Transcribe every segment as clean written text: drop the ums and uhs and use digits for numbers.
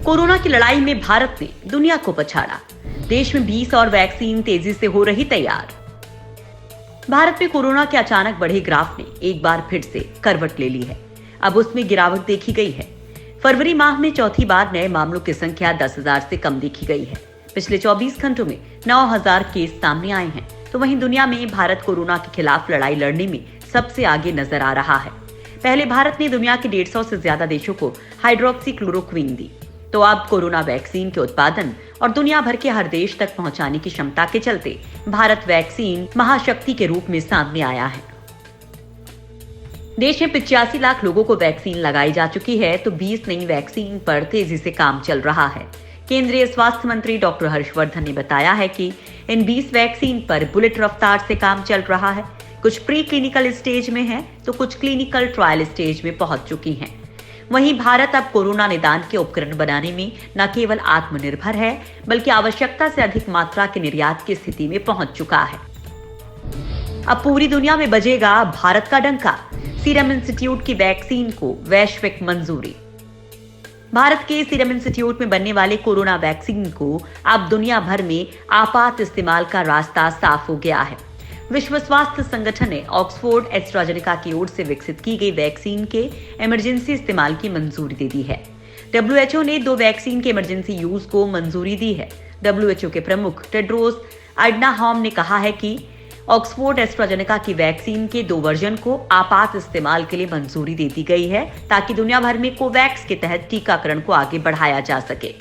Corona की लड़ाई में भारत ने दुनिया को पछाड़ा। देश में 20 और वैक्सीन तेजी से हो रही तैयार। भारत में कोरोना के अचानक बढ़े ग्राफ ने एक बार फिर से करवट ले ली है। अब उसमें गिरावट देखी गई है। फरवरी माह में चौथी बार नए मामलों की संख्या 10,000 से कम देखी गई है। पिछले 24 घंटों में 9,000 केस सामने आए हैं। तो वहीं दुनिया में भारत कोरोना के खिलाफ लड़ाई लड़ने में सबसे आगे नजर आ रहा है। पहले भारत ने दुनिया के 150 से ज्यादा देशों को हाइड्रोक्सीक्लोरोक्विन दी। तो अब कोरोना वैक्सीन के उत्पादन और दुनिया भर के हर देश तक पहुंचाने की क्षमता के चलते भारत वैक्सीन महाशक्ति के रूप में सामने आया है। देश में 85 लाख लोगों को वैक्सीन लगाई जा चुकी है, तो 20 नई वैक्सीन पर तेजी से काम चल रहा है। केंद्रीय स्वास्थ्य मंत्री डॉक्टर हर्षवर्धन ने बताया है कि इन 20 वैक्सीन पर बुलेट रफ्तार से काम चल रहा है। कुछ प्री क्लिनिकल स्टेज में है, तो कुछ क्लिनिकल ट्रायल स्टेज में पहुंच चुकी हैं। वहीं भारत अब कोरोना निदान के उपकरण बनाने में न केवल आत्मनिर्भर है, बल्कि आवश्यकता से अधिक मात्रा के निर्यात की स्थिति में पहुंच चुका है। अब पूरी दुनिया में बजेगा भारत का डंका। सीरम इंस्टीट्यूट की वैक्सीन को वैश्विक मंजूरी। भारत के सीरम इंस्टीट्यूट में बनने वाले कोरोना वैक्सीन को अब दुनिया भर में आपात इस्तेमाल का रास्ता साफ हो गया है। विश्व स्वास्थ्य संगठन ने ऑक्सफोर्ड एस्ट्राजेनेका की ओर से विकसित की गई वैक्सीन के इमरजेंसी इस्तेमाल की मंजूरी दे दी है। WHO ने 2 वैक्सीन के इमरजेंसी यूज को मंजूरी दी है। WHO के प्रमुख टेड्रोस अडनाहॉम ने कहा है कि ऑक्सफोर्ड एस्ट्राजेनेका की वैक्सीन के 2 वर्जन को आपात इस्तेमाल के लिए मंजूरी दे दी गई है, ताकि दुनिया भर में कोवैक्स के तहत टीकाकरण को आगे बढ़ाया जा सके।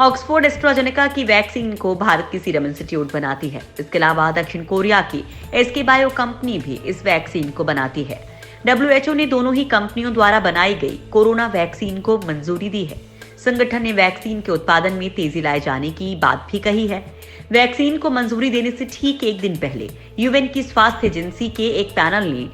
ऑक्सफोर्ड एस्ट्राजेनेका की वैक्सीन को भारत की सीरम इंस्टीट्यूट बनाती है। इसके अलावा दक्षिण कोरिया की SK बायो कंपनी भी इस वैक्सीन को बनाती है। WHO ने दोनों ही कंपनियों द्वारा बनाई गई कोरोना वैक्सीन को मंजूरी दी है। संगठन ने वैक्सीन के उत्पादन में तेजी लाए जाने की बात भी कही है। वैक्सीन को मंजूरी देने से ठीक एक दिन पहले UN की स्वास्थ्य एजेंसी के एक पैनल ने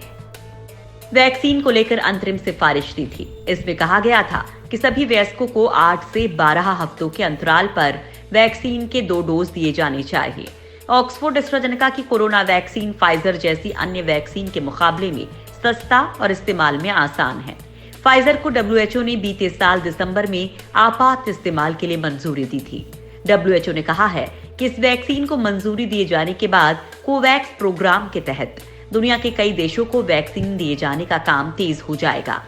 वैक्सीन को लेकर अंतरिम सिफारिश दी थी। इसमें कहा गया था कि सभी वयस्कों को 8 से 12 हफ्तों के अंतराल पर वैक्सीन के 2 डोज दिए जाने चाहिए। ऑक्सफोर्ड एस्ट्राजेनेका की कोरोना वैक्सीन फाइजर जैसी अन्य वैक्सीन के मुकाबले में सस्ता और इस्तेमाल में आसान है। फाइजर को WHO ने बीते साल दिसंबर में आपात इस्तेमाल के लिए मंजूरी दी थी। WHO ने कहा है कि इस वैक्सीन को मंजूरी दिए जाने के बाद कोवैक्स प्रोग्राम के तहत दुनिया के कई देशों को वैक्सीन दिए जाने का काम तेज हो जाएगा।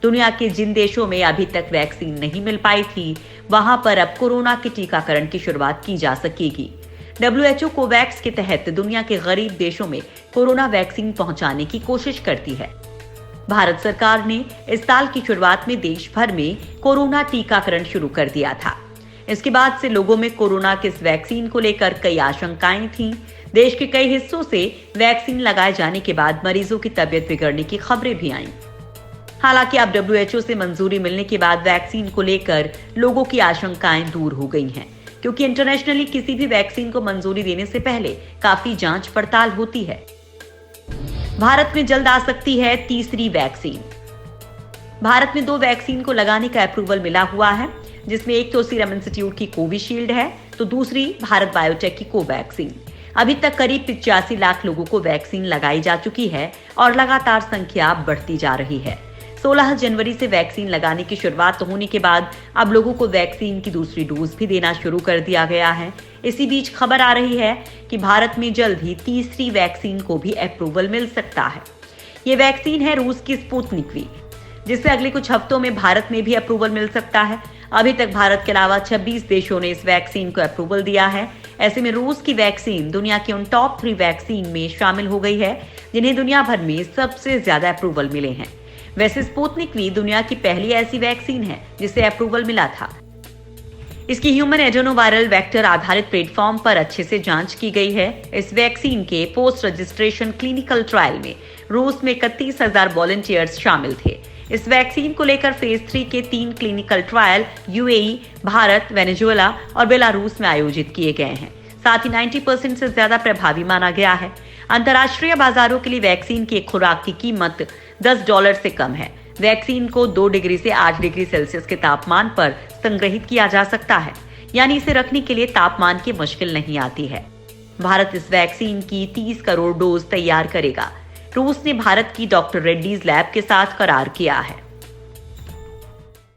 दुनिया के जिन देशों में अभी तक वैक्सीन नहीं मिल पाई थी, वहां पर अब कोरोना के टीकाकरण की शुरुआत की जा सकेगी। WHO कोवैक्स के तहत दुनिया के गरीब देशों में कोरोना वैक्सीन पहुंचाने की कोशिश करती है। भारत सरकार ने इस साल की शुरुआत में देश भर में कोरोना टीकाकरण शुरू कर दिया था। इसके बाद से लोगों में कोरोना के इस वैक्सीन को लेकर कई आशंकाएं थीं। देश के कई हिस्सों से वैक्सीन लगाए जाने के बाद मरीजों की तबीयत बिगड़ने की खबरें भी आईं। हालांकि अब WHO से मंजूरी मिलने के बाद वैक्सीन को लेकर लोगों की आशंकाएं दूर हो गई हैं, क्योंकि इंटरनेशनली किसी भी वैक्सीन को मंजूरी देने से पहले काफी जांच पड़ताल होती है। भारत में जल्द आ सकती है तीसरी वैक्सीन। भारत में 2 वैक्सीन को लगाने का अप्रूवल मिला हुआ है, जिसमें एक तो सीरम इंस्टीट्यूट की कोविशील्ड है, तो दूसरी भारत बायोटेक की कोवैक्सीन। अभी तक करीब 85 लाख लोगों को वैक्सीन लगाई जा चुकी है और लगातार संख्या बढ़ती जा रही है। 16 जनवरी से वैक्सीन लगाने की शुरुआत होने के बाद अब लोगों को वैक्सीन की दूसरी डोज भी देना शुरू कर दिया गया है। इसी बीच खबर आ रही है कि भारत में जल्द ही तीसरी वैक्सीन को भी अप्रूवल मिल सकता है। ये वैक्सीन है रूस की स्पुतनिक वी, जिससे अगले कुछ हफ्तों में भारत में भी अप्रूवल मिल सकता है। अभी तक भारत के अलावा 26 देशों ने इस वैक्सीन को अप्रूवल दिया है। ऐसे में रूस की वैक्सीन दुनिया की उन टॉप 3 वैक्सीन में शामिल हो गई है, जिन्हें दुनिया भर में सबसे ज्यादा अप्रूवल मिले हैं। वैसे स्पुतनिक वी दुनिया की पहली ऐसी वैक्सीन है जिसे अप्रूवल मिला था। इसकी ह्यूमन एडेनोवायरल वेक्टर आधारित प्लेटफॉर्म पर अच्छे से जांच की गई है। इस वैक्सीन के पोस्ट रजिस्ट्रेशन क्लिनिकल ट्रायल में रूस में 31,000 वॉलंटियर्स शामिल थे। इस वैक्सीन को लेकर फेज 3 के 3 clinical trial UAE, Bharat, Venezuela और बेलारूस में आयोजित किए गए हैं। साथ ही 90% से ज्यादा प्रभावी माना गया है। अंतर्राष्ट्रीय बाजारों के लिए वैक्सीन की एक खुराक की कीमत $10 से कम है। वैक्सीन को 2 डिग्री से 8 डिग्री सेल्सियस के तापमान पर संग्रहित किया जा सकता है, यानी इसे रखने के लिए तापमान की मुश्किल नहीं आती है। भारत इस वैक्सीन की 30 करोड़ डोज तैयार करेगा। रूस ने भारत की डॉक्टर रेड्डीज लैब के साथ करार किया है।